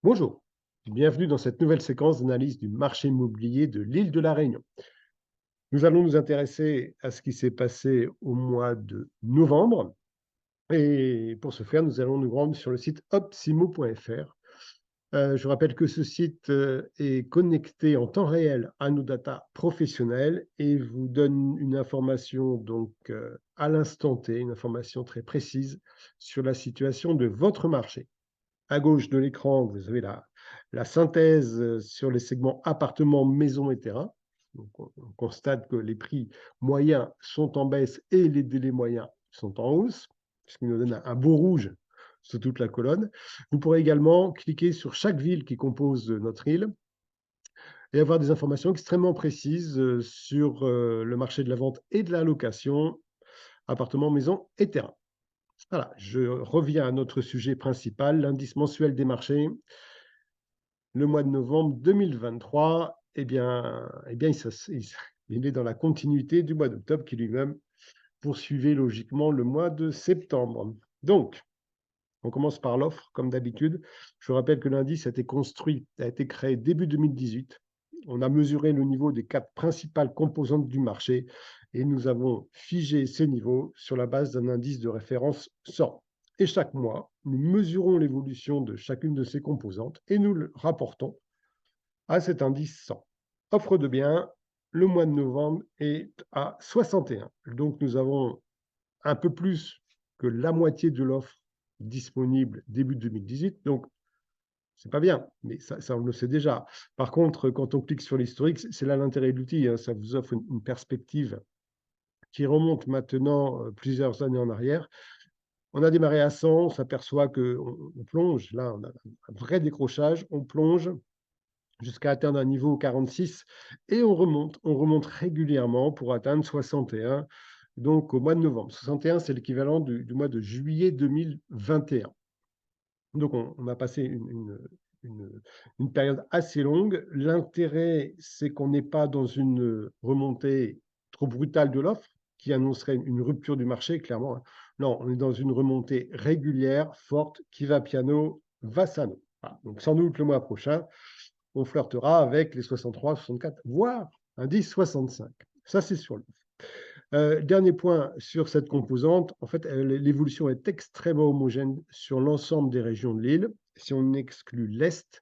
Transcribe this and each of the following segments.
Bonjour, bienvenue dans cette nouvelle séquence d'analyse du marché immobilier de l'île de la Réunion. Nous allons nous intéresser à ce qui s'est passé au mois de novembre et pour ce faire, nous allons nous rendre sur le site opsimo.fr. Je rappelle que ce site est connecté en temps réel à nos datas professionnelles et vous donne une information donc à l'instant T, une information très précise sur la situation de votre marché. À gauche de l'écran, vous avez la synthèse sur les segments appartements, maisons et terrains. Donc, on constate que les prix moyens sont en baisse et les délais moyens sont en hausse, ce qui nous donne un beau rouge sur toute la colonne. Vous pourrez également cliquer sur chaque ville qui compose notre île et avoir des informations extrêmement précises sur le marché de la vente et de la location, appartements, maisons et terrains. Voilà, je reviens à notre sujet principal, l'indice mensuel des marchés. Le mois de novembre 2023, il est dans la continuité du mois d'octobre qui lui-même poursuivait logiquement le mois de septembre. Donc, on commence par l'offre, comme d'habitude. Je rappelle que l'indice a été créé début 2018. On a mesuré le niveau des quatre principales composantes du marché et nous avons figé ces niveaux sur la base d'un indice de référence 100. Et chaque mois, nous mesurons l'évolution de chacune de ces composantes et nous le rapportons à cet indice 100. Offre de biens, le mois de novembre est à 61. Donc nous avons un peu plus que la moitié de l'offre disponible début 2018. Donc c'est pas bien, mais ça, on le sait déjà. Par contre, quand on clique sur l'historique, c'est là l'intérêt de l'outil, hein. Ça vous offre une perspective qui remonte maintenant plusieurs années en arrière. On a démarré à 100, on s'aperçoit qu'on plonge, là on a un vrai décrochage, on plonge jusqu'à atteindre un niveau 46 et on remonte régulièrement pour atteindre 61, donc au mois de novembre. 61, c'est l'équivalent du mois de juillet 2021. Donc on a passé une période assez longue. L'intérêt, c'est qu'on n'est pas dans une remontée trop brutale de l'offre qui annoncerait une rupture du marché, clairement, hein. Non, on est dans une remontée régulière, forte, qui va piano, va sano. Voilà. Donc sans doute le mois prochain, on flirtera avec les 63, 64, voire un 10, 65. Ça, c'est sur l'offre. Dernier point sur cette composante, en fait, l'évolution est extrêmement homogène sur l'ensemble des régions de l'île, si on exclut l'Est,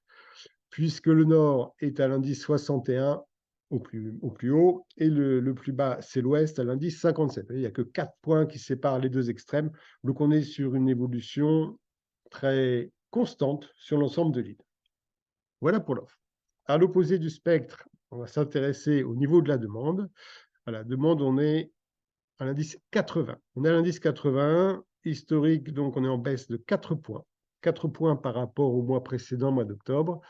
puisque le Nord est à l'indice 61 au plus haut, et le plus bas, c'est l'Ouest à l'indice 57. Il n'y a que 4 points qui séparent les deux extrêmes, donc on est sur une évolution très constante sur l'ensemble de l'île. Voilà pour l'offre. À l'opposé du spectre, on va s'intéresser au niveau de la demande. À la demande, on est à l'indice 80. On est à l'indice 81, historique, donc on est en baisse de 4 points. 4 points par rapport au mois précédent, mois d'octobre.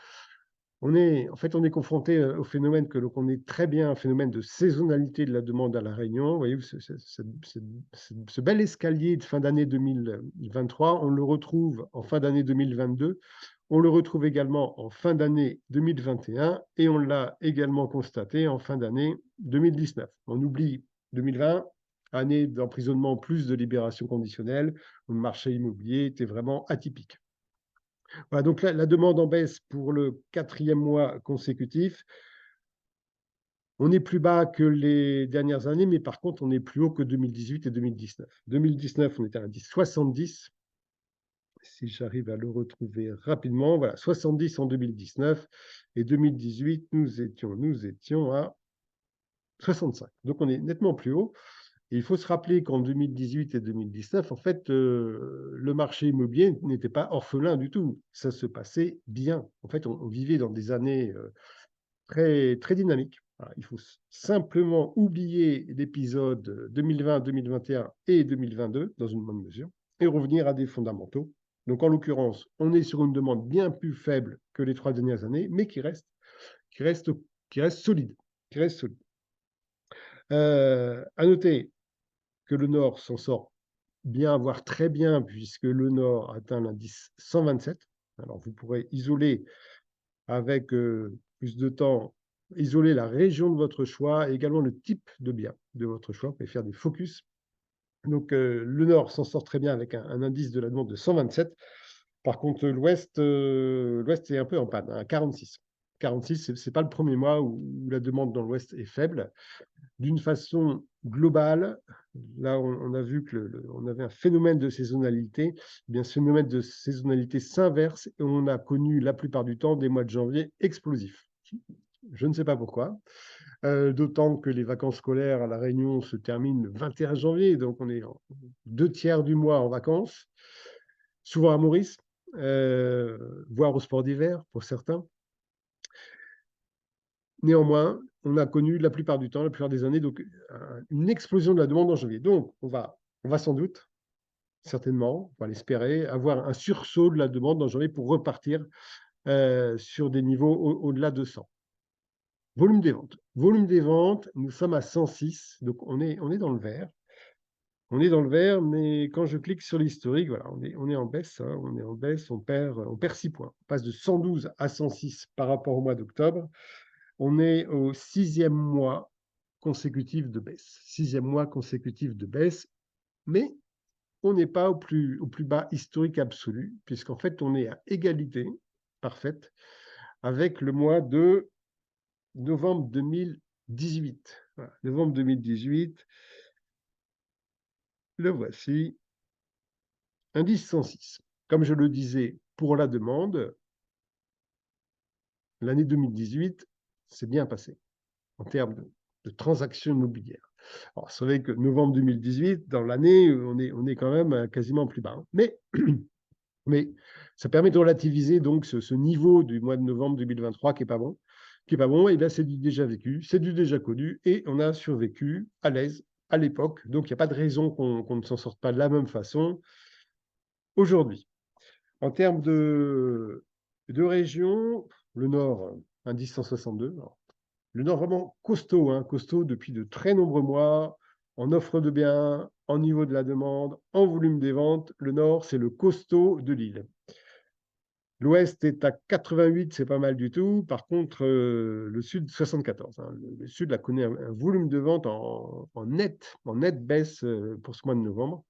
On est confronté au phénomène que l'on connaît très bien, un phénomène de saisonnalité de la demande à La Réunion. Vous voyez, ce bel escalier de fin d'année 2023, on le retrouve en fin d'année 2022. On le retrouve également en fin d'année 2021 et on l'a également constaté en fin d'année 2019. On oublie 2020, année d'emprisonnement plus de libération conditionnelle, où le marché immobilier était vraiment atypique. Voilà, donc la demande en baisse pour le quatrième mois consécutif. On est plus bas que les dernières années, mais par contre, on est plus haut que 2018 et 2019. 2019, on était à l'indice 70. Si j'arrive à le retrouver rapidement, voilà, 70 en 2019 et 2018, nous étions à 65. Donc on est nettement plus haut. Et il faut se rappeler qu'en 2018 et 2019, en fait, le marché immobilier n'était pas orphelin du tout. Ça se passait bien. En fait, on vivait dans des années très, très dynamiques. Voilà, il faut simplement oublier l'épisode 2020, 2021 et 2022 dans une bonne mesure et revenir à des fondamentaux. Donc, en l'occurrence, on est sur une demande bien plus faible que les 3 dernières années, mais qui reste, qui reste solide. Qui reste solide. À noter que le Nord s'en sort bien, voire très bien, puisque le Nord atteint l'indice 127. Alors, vous pourrez isoler avec plus de temps, isoler la région de votre choix et également le type de bien de votre choix. Vous pouvez faire des focus. Donc, le Nord s'en sort très bien avec un indice de la demande de 127. Par contre, l'Ouest est un peu en panne, hein, 46. 46, ce n'est pas le premier mois où la demande dans l'Ouest est faible. D'une façon globale, là, on a vu on avait un phénomène de saisonnalité. Eh bien, ce phénomène de saisonnalité s'inverse et on a connu la plupart du temps des mois de janvier explosifs. Je ne sais pas pourquoi. D'autant que les vacances scolaires à La Réunion se terminent le 21 janvier, donc on est en 2 tiers du mois en vacances, souvent à Maurice, voire au sport d'hiver pour certains. Néanmoins, on a connu la plupart du temps, la plupart des années, donc une explosion de la demande en janvier. Donc, on va sans doute, certainement, on va l'espérer, avoir un sursaut de la demande en janvier pour repartir sur des niveaux au-delà de 100. Volume des ventes. Volume des ventes, nous sommes à 106, donc on est dans le vert. On est dans le vert, mais quand je clique sur l'historique, voilà, on est en baisse, hein, on est en baisse, on perd 6 points. On passe de 112 à 106 par rapport au mois d'octobre. On est au 6e mois consécutif de baisse. 6e mois consécutif de baisse, mais on n'est pas au plus bas historique absolu, puisqu'en fait, on est à égalité parfaite avec le mois de novembre 2018. Voilà, novembre 2018, le voici, indice 106. Comme je le disais, pour la demande, l'année 2018 s'est bien passée en termes de transactions immobilières. Alors, c'est vrai que novembre 2018, dans l'année, on est quand même quasiment plus bas. Mais ça permet de relativiser donc ce niveau du mois de novembre 2023 qui n'est pas bon. Qui est pas bon, et bien c'est du déjà vécu, c'est du déjà connu, et on a survécu à l'aise à l'époque. Donc, il n'y a pas de raison qu'on ne s'en sorte pas de la même façon aujourd'hui. En termes de région, le Nord, indice 162. Le Nord vraiment costaud, hein, costaud depuis de très nombreux mois, en offre de biens, en niveau de la demande, en volume des ventes. Le Nord, c'est le costaud de l'île. L'Ouest est à 88, c'est pas mal du tout. Par contre, le Sud, 74. Hein. Le Sud a connu un volume de vente en nette baisse pour ce mois de novembre.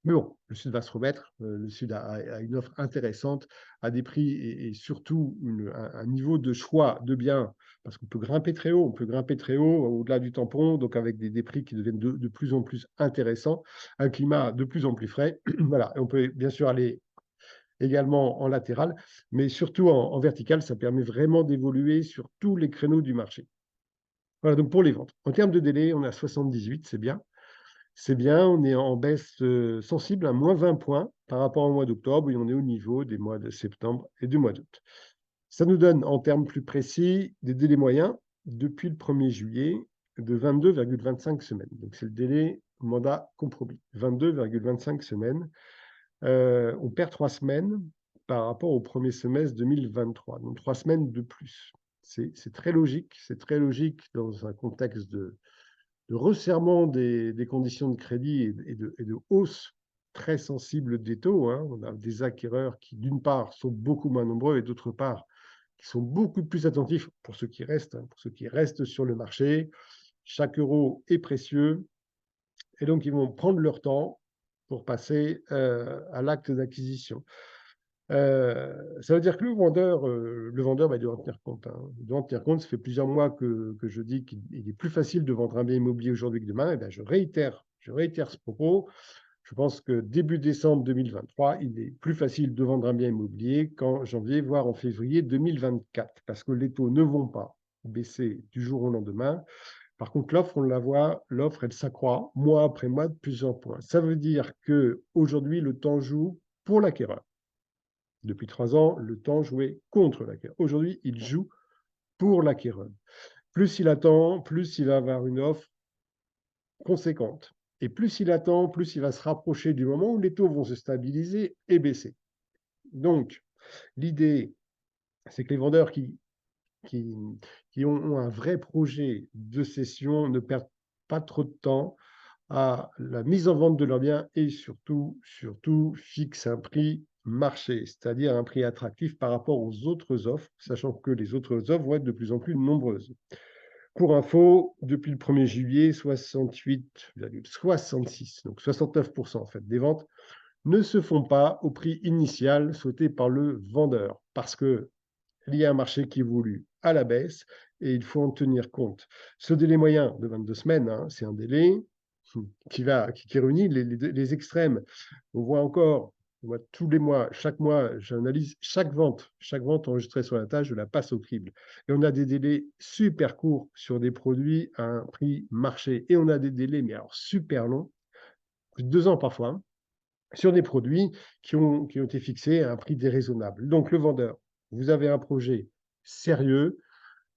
Mais bon, le Sud va se remettre. Le Sud a une offre intéressante à des prix et surtout un niveau de choix de biens, parce qu'on peut grimper très haut, au-delà du tampon, donc avec des prix qui deviennent de plus en plus intéressants, un climat de plus en plus frais. Voilà, et on peut bien sûr aller également en latéral, mais surtout en vertical, ça permet vraiment d'évoluer sur tous les créneaux du marché. Voilà, donc pour les ventes. En termes de délai, on est à 78, c'est bien. C'est bien, on est en baisse sensible à moins 20 points par rapport au mois d'octobre et on est au niveau des mois de septembre et du mois d'août. Ça nous donne, en termes plus précis, des délais moyens depuis le 1er juillet de 22,25 semaines. Donc, c'est le délai mandat compromis, 22,25 semaines. On perd 3 semaines par rapport au premier semestre 2023, donc 3 semaines de plus. C'est très logique, dans un contexte de resserrement des conditions de crédit et de hausse très sensible des taux. Hein. On a des acquéreurs qui, d'une part, sont beaucoup moins nombreux et d'autre part, qui sont beaucoup plus attentifs pour ceux qui restent, hein, pour ceux qui restent sur le marché. Chaque euro est précieux et donc ils vont prendre leur temps pour passer à l'acte d'acquisition. Ça veut dire que le vendeur il doit en tenir compte. Hein. Il doit en tenir compte. Ça fait plusieurs mois que je dis qu'il est plus facile de vendre un bien immobilier aujourd'hui que demain. Et bien, je réitère ce propos. Je pense que début décembre 2023, il est plus facile de vendre un bien immobilier qu'en janvier, voire en février 2024, parce que les taux ne vont pas baisser du jour au lendemain. Par contre, l'offre, on la voit, l'offre, elle s'accroît mois après mois de plusieurs points. Ça veut dire qu'aujourd'hui, le temps joue pour l'acquéreur. Depuis 3 ans, le temps jouait contre l'acquéreur. Aujourd'hui, il joue pour l'acquéreur. Plus il attend, plus il va avoir une offre conséquente. Et plus il attend, plus il va se rapprocher du moment où les taux vont se stabiliser et baisser. Donc, l'idée, c'est que les vendeurs qui ont un vrai projet de cession ne perdent pas trop de temps à la mise en vente de leurs biens et surtout, fixe un prix marché, c'est-à-dire un prix attractif par rapport aux autres offres, sachant que les autres offres vont être de plus en plus nombreuses. Pour info, depuis le 1er juillet, 68,66, donc 69% en fait, des ventes ne se font pas au prix initial souhaité par le vendeur, parce qu'il y a un marché qui évolue à la baisse et il faut en tenir compte. Ce délai moyen de 22 semaines, hein, c'est un délai qui réunit les extrêmes. On voit encore, moi, tous les mois, chaque mois, j'analyse chaque vente enregistrée sur la tâche, je la passe au crible. Et on a des délais super courts sur des produits à un prix marché. Et on a des délais, mais alors super longs, plus de 2 ans parfois, hein, sur des produits qui ont été fixés à un prix déraisonnable. Donc, le vendeur, vous avez un projet sérieux,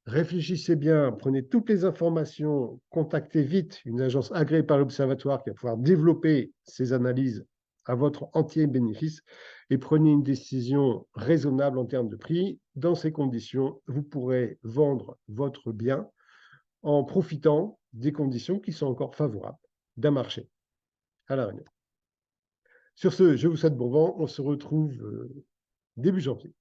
réfléchissez bien, prenez toutes les informations, contactez vite une agence agréée par l'Observatoire qui va pouvoir développer ces analyses à votre entier bénéfice et prenez une décision raisonnable en termes de prix. Dans ces conditions, vous pourrez vendre votre bien en profitant des conditions qui sont encore favorables d'un marché à la Réunion. Sur ce, je vous souhaite bon vent. On se retrouve début janvier.